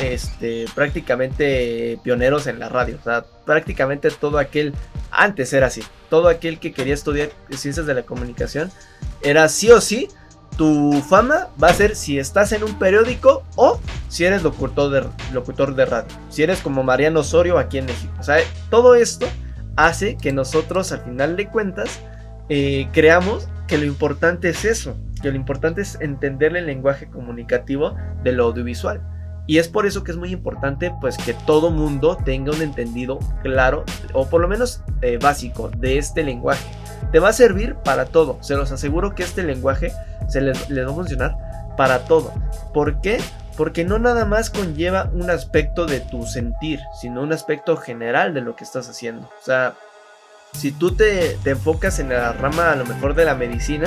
prácticamente pioneros en la radio. O sea, prácticamente todo aquel, antes era así, todo aquel que quería estudiar ciencias de la comunicación era sí o sí, tu fama va a ser si estás en un periódico o si eres locutor de radio, si eres como Mariano Osorio aquí en México. O sea, todo esto hace que nosotros al final de cuentas creamos que lo importante es eso, que lo importante es entender el lenguaje comunicativo de lo audiovisual. Y es por eso que es muy importante pues que todo mundo tenga un entendido claro o por lo menos básico de este lenguaje. Te va a servir para todo, se los aseguro que este lenguaje les va a funcionar para todo. ¿Por qué? Porque no nada más conlleva un aspecto de tu sentir, sino un aspecto general de lo que estás haciendo. O sea, si tú te enfocas en la rama a lo mejor de la medicina,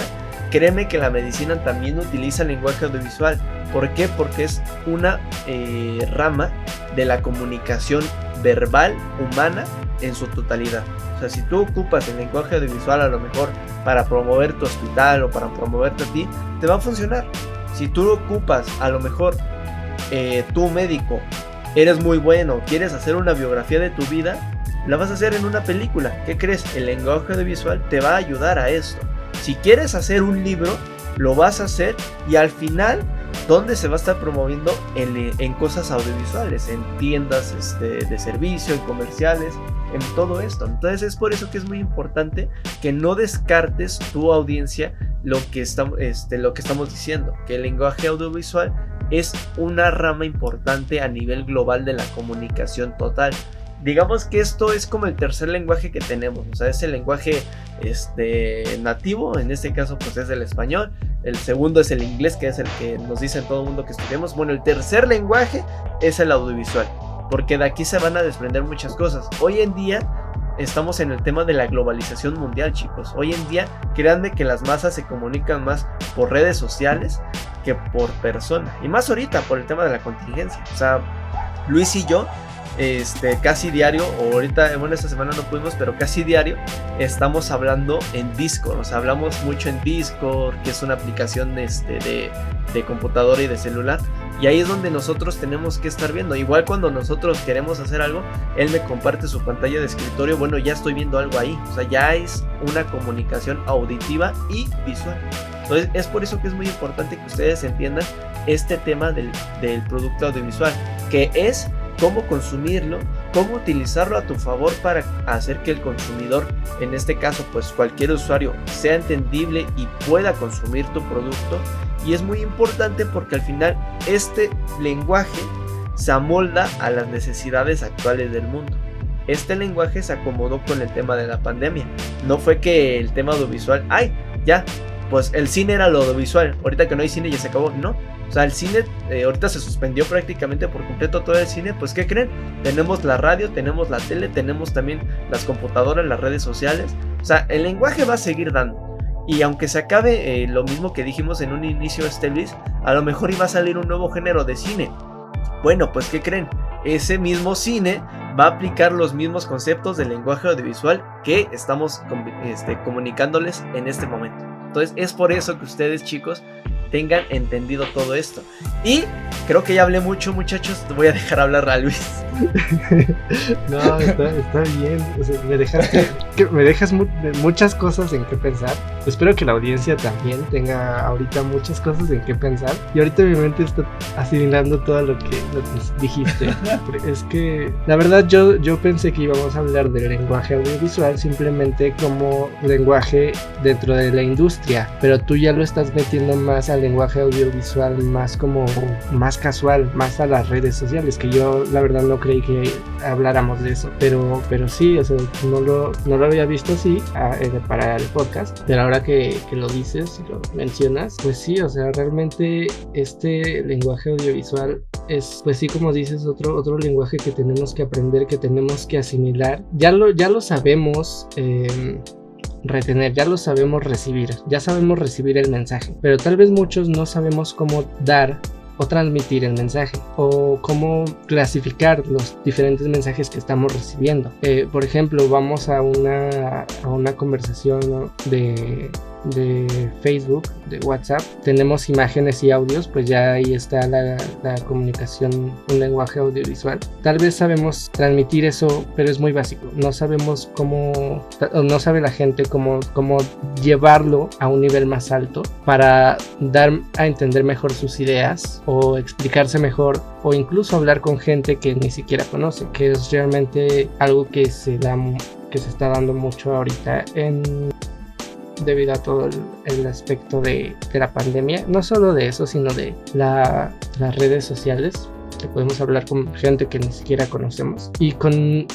créeme que la medicina también utiliza el lenguaje audiovisual. ¿Por qué? Porque es una rama de la comunicación verbal humana en su totalidad. O sea, si tú ocupas el lenguaje audiovisual a lo mejor para promover tu hospital o para promoverte a ti, te va a funcionar. Si tú lo ocupas a lo mejor tú médico, eres muy bueno, quieres hacer una biografía de tu vida, la vas a hacer en una película. ¿Qué crees? El lenguaje audiovisual te va a ayudar a esto. Si quieres hacer un libro, lo vas a hacer y al final, ¿dónde se va a estar promoviendo? En cosas audiovisuales, en tiendas de servicio, en comerciales, en todo esto. Entonces es por eso que es muy importante que no descartes tu audiencia lo que estamos diciendo, que el lenguaje audiovisual es una rama importante a nivel global de la comunicación total. Digamos que esto es como el tercer lenguaje que tenemos, o sea, es el lenguaje nativo, en este caso pues es el español. El segundo es el inglés, que es el que nos dicen todo el mundo que estudiemos. Bueno, el tercer lenguaje es el audiovisual, porque de aquí se van a desprender muchas cosas. Hoy en día estamos en el tema de la globalización mundial, chicos. Hoy en día, créanme que las masas se comunican más por redes sociales que por persona, y más ahorita por el tema de la contingencia. O sea, Luis y yo casi diario, o ahorita, bueno, esta semana no pudimos, pero casi diario estamos hablando en Discord. O sea, hablamos mucho en Discord, que es una aplicación de computadora y de celular, y ahí es donde nosotros tenemos que estar viendo. Igual cuando nosotros queremos hacer algo, él me comparte su pantalla de escritorio, bueno, ya estoy viendo algo ahí. O sea, ya es una comunicación auditiva y visual. Entonces es por eso que es muy importante que ustedes entiendan este tema del producto audiovisual, que es cómo consumirlo, cómo utilizarlo a tu favor para hacer que el consumidor, en este caso pues cualquier usuario, sea entendible y pueda consumir tu producto. Y es muy importante porque al final este lenguaje se amolda a las necesidades actuales del mundo. Este lenguaje se acomodó con el tema de la pandemia. No fue que el tema audiovisual, pues el cine era lo audiovisual, ahorita que no hay cine ya se acabó, no. O sea, el cine ahorita se suspendió prácticamente por completo todo el cine. Pues ¿qué creen? Tenemos la radio, tenemos la tele, tenemos también las computadoras, las redes sociales. O sea, el lenguaje va a seguir dando. Y aunque se acabe lo mismo que dijimos en un inicio, Luis, a lo mejor iba a salir un nuevo género de cine. Bueno, pues ¿qué creen? Ese mismo cine va a aplicar los mismos conceptos del lenguaje audiovisual que estamos comunicándoles en este momento. Entonces es por eso que ustedes, chicos, tengan entendido todo esto. Y creo que ya hablé mucho, muchachos. Te voy a dejar hablar a Luis. No, está bien. O sea, me dejas muchas cosas en qué pensar. Espero que la audiencia también tenga ahorita muchas cosas en qué pensar. Y ahorita mi mente está asimilando todo lo que dijiste. Es que la verdad yo pensé que íbamos a hablar del lenguaje audiovisual simplemente como lenguaje dentro de la industria, pero tú ya lo estás metiendo más al lenguaje audiovisual, más como más casual, más a las redes sociales, que yo la verdad no creí que habláramos de eso, pero sí, o sea, no lo había visto así para el podcast, pero ahora que lo dices y lo mencionas, pues sí, o sea, realmente este lenguaje audiovisual es, pues sí, como dices, otro lenguaje que tenemos que aprender, que tenemos que asimilar. Ya lo sabemos retener, ya lo sabemos recibir, ya sabemos recibir el mensaje, pero tal vez muchos no sabemos cómo dar o transmitir el mensaje, o cómo clasificar los diferentes mensajes que estamos recibiendo. Por ejemplo, vamos a una conversación, ¿no?, de Facebook, de WhatsApp, tenemos imágenes y audios, pues ya ahí está la comunicación, un lenguaje audiovisual. Tal vez sabemos transmitir eso, pero es muy básico. No sabemos cómo, no sabe la gente cómo llevarlo a un nivel más alto para dar a entender mejor sus ideas, o explicarse mejor, o incluso hablar con gente que ni siquiera conoce, que es realmente algo que se está dando mucho ahorita debido a todo el aspecto de la pandemia. No solo de eso, sino de las redes sociales. Que podemos hablar con gente que ni siquiera conocemos, y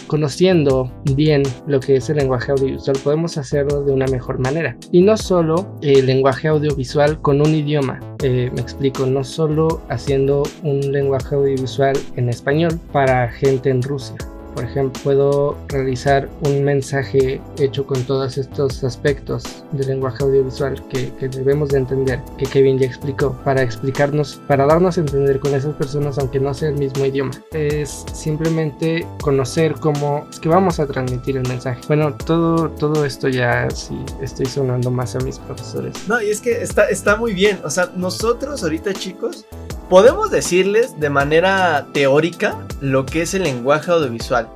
conociendo bien lo que es el lenguaje audiovisual podemos hacerlo de una mejor manera, y no solo el lenguaje audiovisual con un idioma, me explico, no solo haciendo un lenguaje audiovisual en español para gente en Rusia. Por ejemplo, puedo realizar un mensaje hecho con todos estos aspectos del lenguaje audiovisual que debemos de entender, que Kevin ya explicó, para explicarnos, para darnos a entender con esas personas aunque no sea el mismo idioma. Es simplemente conocer cómo es que vamos a transmitir el mensaje. Bueno, todo esto ya sí estoy sonando más a mis profesores. No, y es que está muy bien. O sea, nosotros ahorita, chicos, podemos decirles de manera teórica lo que es el lenguaje audiovisual.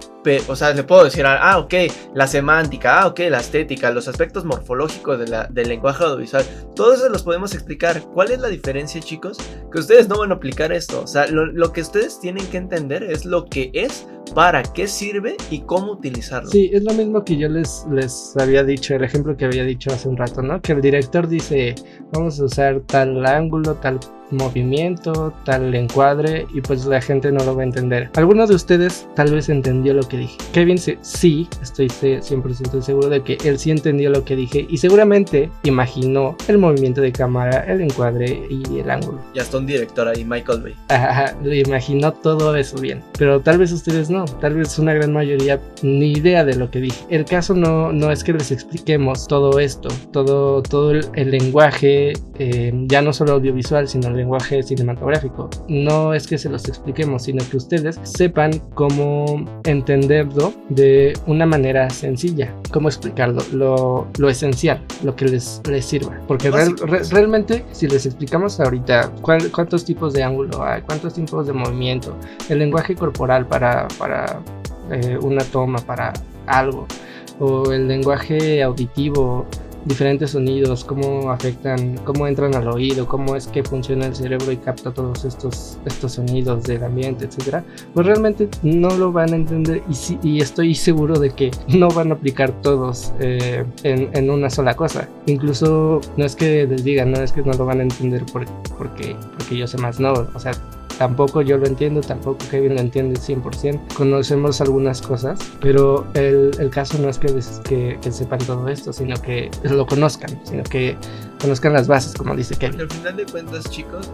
O sea, le puedo decir, ok, la semántica, ok, la estética, los aspectos morfológicos del lenguaje audiovisual. Todos eso los podemos explicar. ¿Cuál es la diferencia, chicos? Que ustedes no van a aplicar esto. O sea, lo que ustedes tienen que entender es lo que es, para qué sirve y cómo utilizarlo. Sí, es lo mismo que yo les había dicho, el ejemplo que había dicho hace un rato, ¿no? Que el director dice, vamos a usar tal ángulo, tal movimiento, tal encuadre, y pues la gente no lo va a entender. Alguno de ustedes tal vez entendió lo que dije. Kevin sí, estoy 100% seguro de que él sí entendió lo que dije, y seguramente imaginó el movimiento de cámara, el encuadre y el ángulo. Ya está un director ahí, Michael Bay. Ajá, lo imaginó todo eso bien, pero tal vez ustedes no, tal vez una gran mayoría ni idea de lo que dije. El caso no es que les expliquemos todo esto, todo el lenguaje, ya no solo audiovisual, sino el lenguaje cinematográfico. No es que se los expliquemos, sino que ustedes sepan cómo entenderlo de una manera sencilla, cómo explicarlo, lo esencial, lo que les sirva. Porque realmente, si les explicamos ahorita cuántos tipos de ángulo hay, cuántos tipos de movimiento, el lenguaje corporal para una toma, para algo, o el lenguaje auditivo, diferentes sonidos, cómo afectan, cómo entran al oído, cómo es que funciona el cerebro y capta todos estos sonidos del ambiente, etcétera, pues realmente no lo van a entender, y estoy seguro de que no van a aplicar todos en una sola cosa. Incluso no es que les diga, no es que no lo van a entender porque yo sé más, no, o sea, tampoco yo lo entiendo, tampoco Kevin lo entiende 100%. Conocemos algunas cosas, pero el caso no es que sepan todo esto, sino que lo conozcan, sino que conozcan las bases, como dice Kevin. Al final de cuentas, chicos,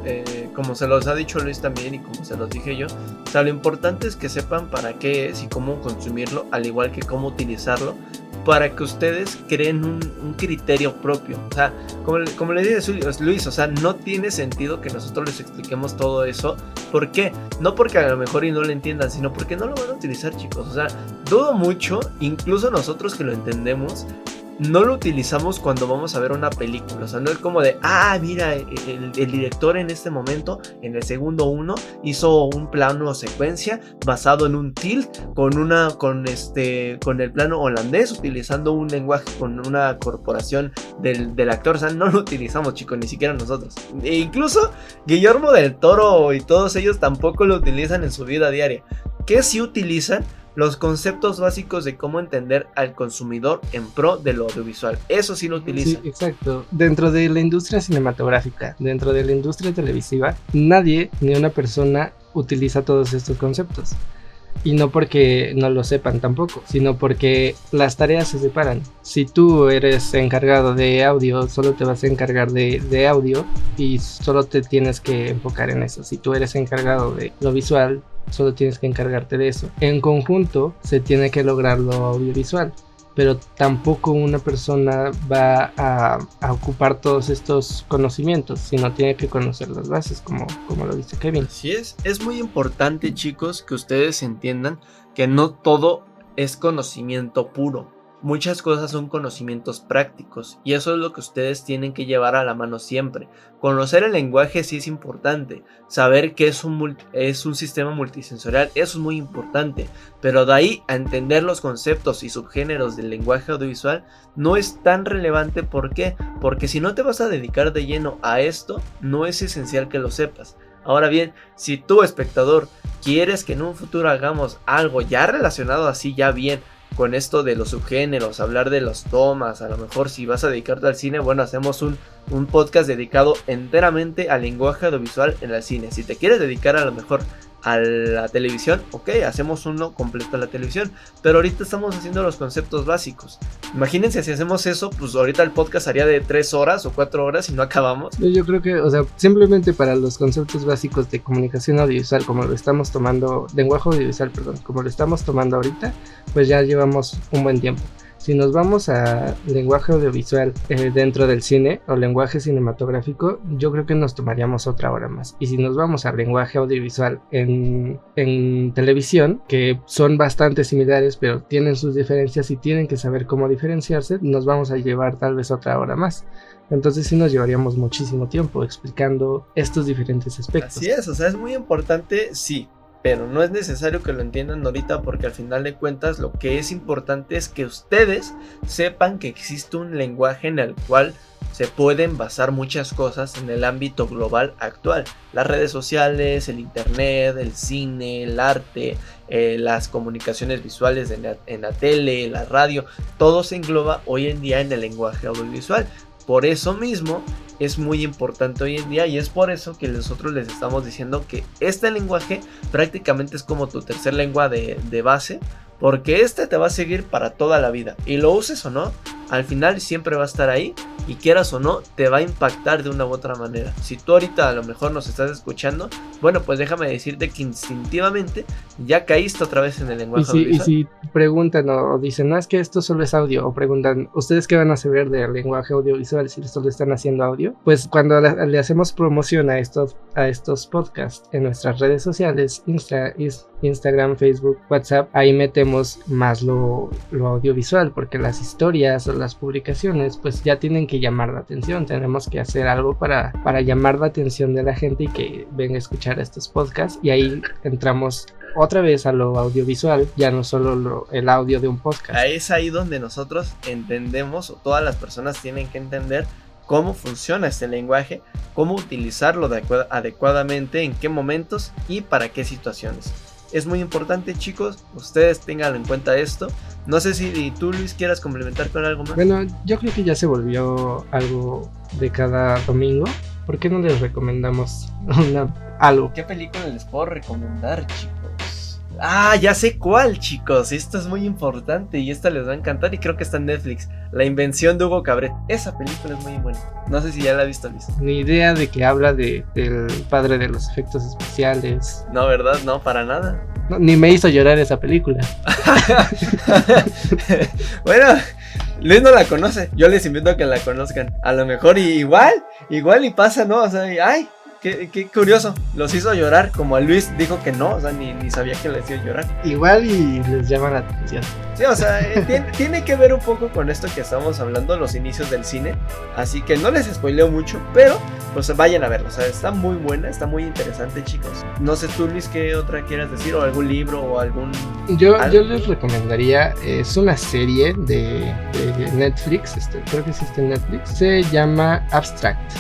como se los ha dicho Luis también y como se los dije yo, o sea, lo importante es que sepan para qué es y cómo consumirlo, al igual que cómo utilizarlo, para que ustedes creen un criterio propio. O sea, como le dije Luis, o sea, no tiene sentido que nosotros les expliquemos todo eso. ¿Por qué? No porque a lo mejor y no lo entiendan, sino porque no lo van a utilizar, chicos. O sea, dudo mucho, incluso nosotros que lo entendemos, no lo utilizamos cuando vamos a ver una película. O sea, no es como de, mira, el director en este momento, en el segundo 1, hizo un plano o secuencia basado en un tilt con el plano holandés, utilizando un lenguaje con una corporación del actor. O sea, no lo utilizamos, chicos, ni siquiera nosotros. E incluso Guillermo del Toro y todos ellos tampoco lo utilizan en su vida diaria. ¿Qué sí utilizan? Los conceptos básicos de cómo entender al consumidor en pro de lo audiovisual. Eso sí lo utilizan. Sí, exacto. Dentro de la industria cinematográfica, dentro de la industria televisiva, nadie ni una persona utiliza todos estos conceptos. Y no porque no lo sepan tampoco, sino porque las tareas se separan. Si tú eres encargado de audio, solo te vas a encargar de audio y solo te tienes que enfocar en eso. Si tú eres encargado de lo visual, solo tienes que encargarte de eso. En conjunto se tiene que lograr lo audiovisual, pero tampoco una persona va a ocupar todos estos conocimientos, sino tiene que conocer las bases, como lo dice Kevin. Así es muy importante, chicos, que ustedes entiendan que no todo es conocimiento puro. Muchas cosas son conocimientos prácticos y eso es lo que ustedes tienen que llevar a la mano siempre. Conocer el lenguaje sí es importante, saber que es un sistema multisensorial, eso es muy importante, pero de ahí a entender los conceptos y subgéneros del lenguaje audiovisual no es tan relevante. ¿Por qué? Porque si no te vas a dedicar de lleno a esto, no es esencial que lo sepas. Ahora bien, si tú, espectador, quieres que en un futuro hagamos algo ya relacionado así ya bien con esto de los subgéneros, hablar de los tomas. A lo mejor si vas a dedicarte al cine, bueno, hacemos un podcast dedicado enteramente al lenguaje audiovisual en el cine. Si te quieres dedicar a lo mejor a la televisión, ok, hacemos uno completo a la televisión, pero ahorita estamos haciendo los conceptos básicos. Imagínense si hacemos eso, pues ahorita el podcast haría de 3 horas o 4 horas y no acabamos. Yo creo que, o sea, simplemente para los conceptos básicos de comunicación audiovisual, como lo estamos tomando, lenguaje audiovisual, perdón, como lo estamos tomando ahorita, pues ya llevamos un buen tiempo. Si nos vamos a lenguaje audiovisual dentro del cine o lenguaje cinematográfico, yo creo que nos tomaríamos otra hora más. Y si nos vamos a lenguaje audiovisual en televisión, que son bastante similares pero tienen sus diferencias y tienen que saber cómo diferenciarse, nos vamos a llevar tal vez otra hora más. Entonces sí nos llevaríamos muchísimo tiempo explicando estos diferentes aspectos. Así es, o sea, es muy importante, sí, pero no es necesario que lo entiendan ahorita, porque al final de cuentas lo que es importante es que ustedes sepan que existe un lenguaje en el cual se pueden basar muchas cosas en el ámbito global actual. Las redes sociales, el internet, el cine, el arte, las comunicaciones visuales en la tele, la radio, todo se engloba hoy en día en el lenguaje audiovisual. Por eso mismo es muy importante hoy en día, y es por eso que nosotros les estamos diciendo que este lenguaje prácticamente es como tu tercer lengua de base, porque este te va a seguir para toda la vida, y lo uses o no, al final siempre va a estar ahí, y quieras o no, te va a impactar de una u otra manera. Si tú ahorita a lo mejor nos estás escuchando, bueno, pues déjame decirte que instintivamente ya caíste otra vez en el lenguaje audiovisual. Y si preguntan o dicen, no, es que esto solo es audio, o preguntan, ¿ustedes qué van a saber del lenguaje audiovisual si solo están haciendo audio? Pues cuando le hacemos promoción a estos podcasts en nuestras redes sociales, Instagram, Facebook, WhatsApp, ahí metemos más lo audiovisual, porque las historias o las publicaciones pues ya tienen que llamar la atención. Tenemos que hacer algo para llamar la atención de la gente y que venga a escuchar estos podcasts, y ahí entramos otra vez a lo audiovisual, ya no solo el audio de un podcast. Es ahí donde nosotros entendemos, o todas las personas tienen que entender cómo funciona este lenguaje, cómo utilizarlo adecuadamente, en qué momentos y para qué situaciones. Es muy importante, chicos, ustedes tengan en cuenta esto. No sé si tú, Luis, quieras complementar con algo más. Bueno, yo creo que ya se volvió algo de cada domingo. ¿Por qué no les recomendamos algo? ¿Qué película les puedo recomendar, chicos? Ah, ya sé cuál, chicos. Esto es muy importante y esta les va a encantar, y creo que está en Netflix. La invención de Hugo Cabret. Esa película es muy buena. No sé si ya la has visto, Luis. Ni idea de que habla del padre de los efectos especiales. No, ¿verdad? No, para nada. No, ni me hizo llorar esa película. Bueno, Luis no la conoce. Yo les invito a que la conozcan. A lo mejor igual y pasa, ¿no? O sea, ay, qué curioso. Los hizo llorar, como a Luis dijo que no. O sea, ni sabía que les hizo llorar. Igual y les llama la atención. Sí, o sea, tiene que ver un poco con esto que estamos hablando, los inicios del cine. Así que no les spoileo mucho, pero pues vayan a verlo. O sea, está muy buena, está muy interesante, chicos. No sé tú, Luis, qué otra quieras decir, o algún libro o algún... Yo les recomendaría, es una serie de Netflix, creo que existe en Netflix, se llama Abstract.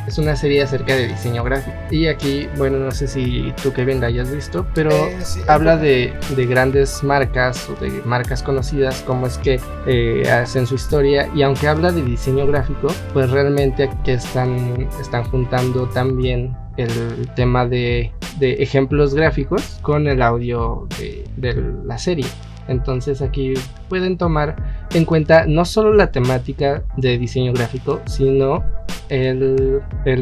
Es una serie acerca de diseño gráfico. Y aquí, bueno, no sé si tú, Kevin, la hayas visto, pero sí, habla de grandes marcas o de marcas conocidas, cómo es que hacen su historia. Y aunque habla de diseño gráfico, pues realmente aquí están juntando también el tema de ejemplos gráficos con el audio de la serie. Entonces aquí pueden tomar en cuenta no solo la temática de diseño gráfico, sino el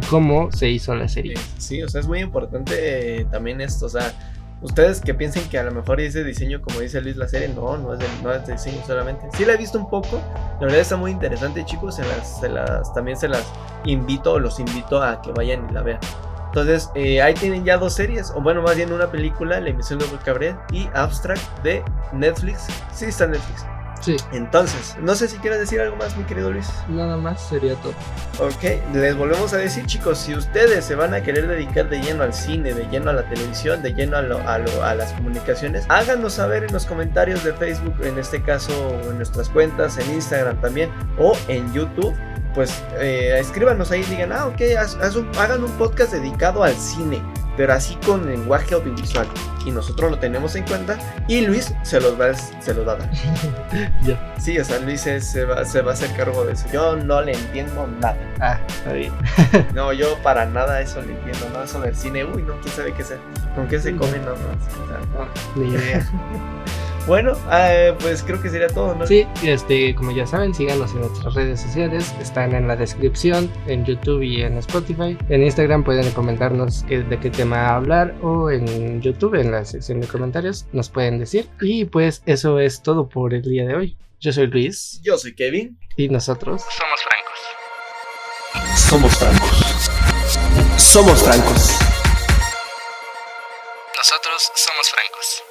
cómo se hizo la serie. Sí, o sea, es muy importante también esto. O sea, ustedes que piensen que a lo mejor es de diseño, como dice Luis, la serie, no es de diseño solamente. Sí la he visto un poco, la verdad está muy interesante, chicos. También se las invito, los invito a que vayan y la vean. Entonces, ahí tienen ya 2 series, o bueno, más bien una película, La invención de Hugo Cabret y Abstract de Netflix. Sí, está en Netflix. Sí. Entonces, no sé si quieres decir algo más, mi querido Luis. Nada más sería todo. Ok, les volvemos a decir, chicos, si ustedes se van a querer dedicar de lleno al cine, de lleno a la televisión, de lleno a las comunicaciones, háganos saber en los comentarios de Facebook, en este caso en nuestras cuentas, en Instagram también, o en YouTube. Pues escríbanos ahí y digan, ok, hagan un podcast dedicado al cine. pero así con lenguaje audiovisual. Y nosotros lo tenemos en cuenta y Luis se los va a dar. Ya. Sí, o sea, Luis se va a hacer cargo de eso. Yo no le entiendo nada. Ah, está bien. No, yo para nada eso le entiendo, ¿no? Eso del cine, uy, no, quién sabe qué sea. ¿Con qué se come? No, o sea, No, ni idea. Bueno, pues creo que sería todo, ¿no? Sí, como ya saben, síganos en nuestras redes sociales, están en la descripción, en YouTube y en Spotify. En Instagram pueden comentarnos de qué tema hablar, o en YouTube, en la sección de comentarios, nos pueden decir. Y pues eso es todo por el día de hoy. Yo soy Luis. Yo soy Kevin. Y nosotros Somos francos. Somos francos. Somos francos. Nosotros somos francos.